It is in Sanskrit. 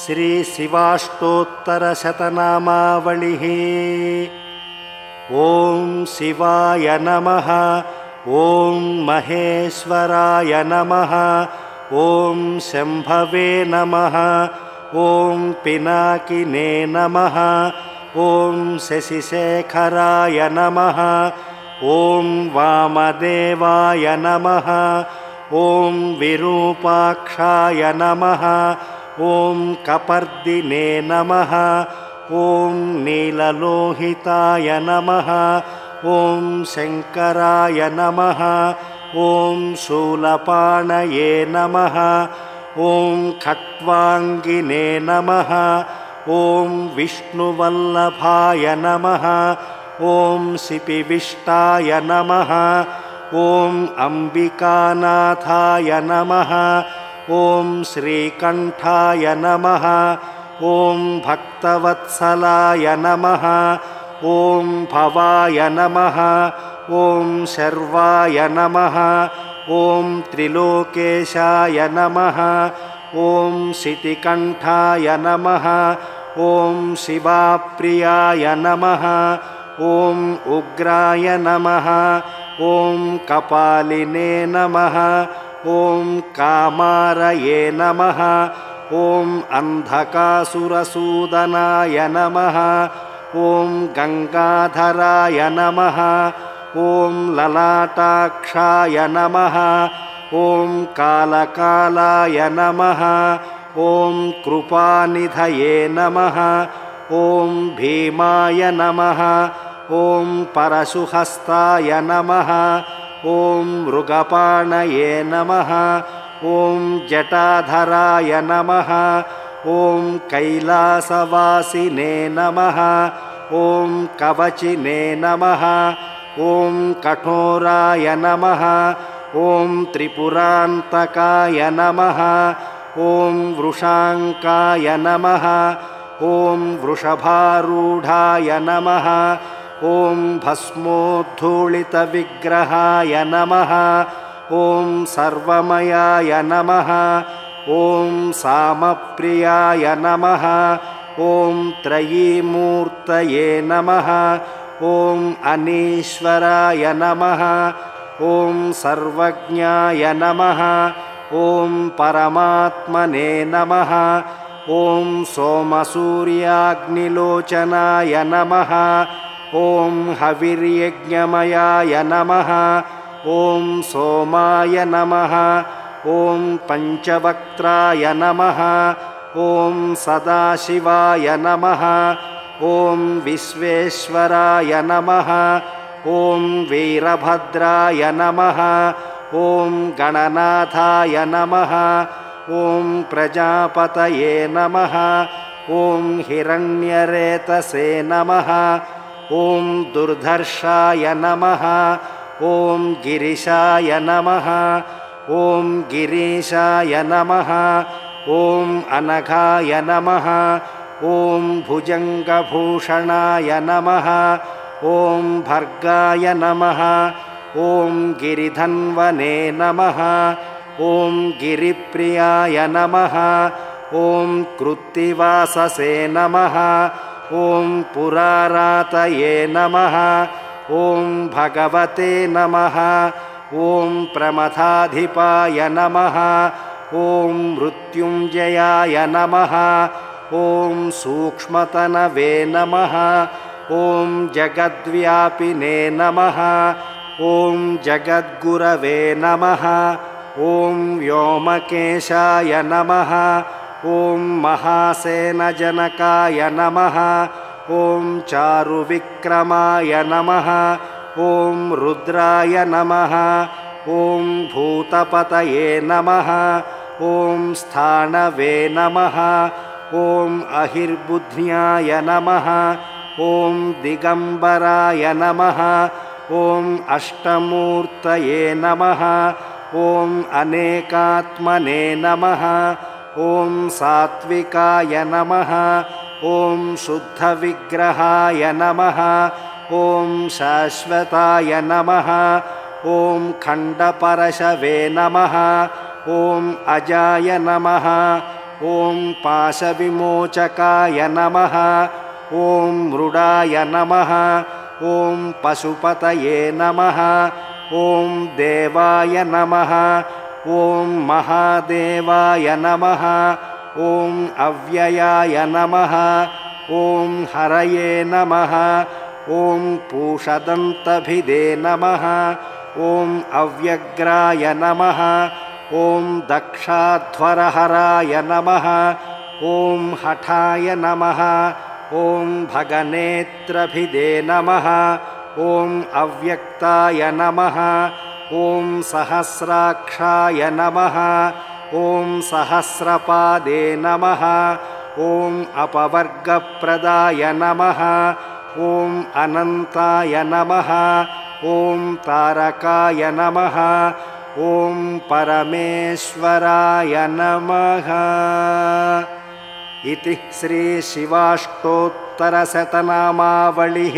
श्री शिवाष्टोत्तरशतनामावलिः। ॐ शिवाय नमः। ॐ महेश्वराय नमः। ॐ शम्भवे नमः। ॐ पिनाकिने नमः। ॐ शशिशेखराय नमः। ॐ वामदेवाय नमः। ॐ विरूपाक्षाय नमः। ॐ कपर्दिने नमः। ॐ नीललोहिताय नमः। ॐ शङ्कराय नमः। ॐ शूलपाणये नमः। ॐ खट्वाङ्गिने नमः। ॐ विष्णुवल्लभाय नमः। ॐ शिपिविष्टाय नमः। ॐ अम्बिकानाथाय नमः। ॐ श्रीकण्ठाय नमः। ॐ भक्तवत्सलाय नमः। ॐ भवाय नमः। ॐ शर्वाय नमः। ॐ त्रिलोकेशाय नमः। ॐ शितिकण्ठाय नमः। ॐ शिवाप्रियाय नमः। ॐ उग्राय नमः। ॐ कपालिने नमः। ॐ कामारये नमः। ॐ अन्धकासुरसूदनाय नमः। ॐ गङ्गाधराय नमः। ॐ ललाटाक्षाय नमः। ॐ कालकालाय नमः। ॐ कृपानिधये नमः। ॐ भीमाय नमः। ॐ परशुहस्ताय नमः। ॐ मृगपाणये नमः। ॐ जटाधराय नमः। ॐ कैलासवासिने नमः। ॐ कवचिने नमः। ॐ कठोराय नमः। ॐ त्रिपुरान्तकाय नमः। ॐ वृषाङ्काय नमः। ॐ वृषभारूढाय नमः। ॐ भस्मोद्धूलितविग्रहाय नमः। ॐ सर्वमयाय नमः। ॐ सामप्रियाय नमः। ॐ त्रयीमूर्तये नमः। ॐ अनीश्वराय नमः। ॐ सर्वज्ञाय नमः। ॐ परमात्मने नमः। ॐ सोमसूर्याग्निलोचनाय नमः। ॐ हविर्यज्ञमयाय नमः। ॐ सोमाय नमः। ॐ पञ्चवक्त्राय नमः। ॐ सदाशिवाय नमः। ॐ विश्वेश्वराय नमः। ॐ वीरभद्राय नमः। ॐ गणनाथाय नमः। ॐ प्रजापतये नमः। ॐ हिरण्यरेतसे नमः। ॐ दुर्धर्षाय नमः। ॐ गिरिशाय नमः। ॐ गिरीशाय नमः। ॐ अनघाय नमः। ॐ भुजङ्गभूषणाय नमः। ॐ भर्गाय नमः। ॐ गिरिधन्वने नमः। ॐ गिरिप्रियाय नमः। ॐ कृत्तिवाससे नमः। ॐ पुरारातये नमः। ॐ भगवते नमः। ॐ प्रमथाधिपाय नमः। ॐ मृत्युञ्जयाय नमः। ॐ सूक्ष्मतनवे नमः। ॐ जगद्व्यापिने नमः। ॐ जगद्गुरवे नमः। ॐ व्योमकेशाय नमः। ॐ महासेनजनकाय नमः। ॐ चारुविक्रमाय नमः। ॐ रुद्राय नमः। ॐ भूतपतये नमः। ॐ स्थाणवे नमः। ॐ अहिर्बुद्ध्याय नमः। ॐ दिगम्बराय नमः। ॐ अष्टमूर्तये नमः। ॐ अनेकात्मने नमः। ॐ सात्विकाय नमः। ॐ शुद्धविग्रहाय नमः। ॐ शाश्वताय नमः। ॐ खण्डपरशवे नमः। ॐ अजाय नमः। ॐ पाशविमोचकाय नमः ॐ मृडाय नमः ॐ पशुपतये नमः ॐ देवाय नमः ॐ महादेवाय नमः ॐ अव्ययाय नमः ॐ हरये नमः ॐ पूषदन्तभिदे नमः ॐ अव्यग्राय नमः ॐ दक्षाध्वरहराय नमः ॐ हठाय नमः ॐ भगनेत्रभिदे नमः ॐ अव्यक्ताय नमः ॐ सहस्राक्षाय नमः ॐ सहस्रपादे नमः ॐ अपवर्गप्रदाय नमः ॐ अनन्ताय नमः ॐ तारकाय नमः ॐ परमेश्वराय नमः इति श्रीशिवाष्टोत्तरशतनामावलिः।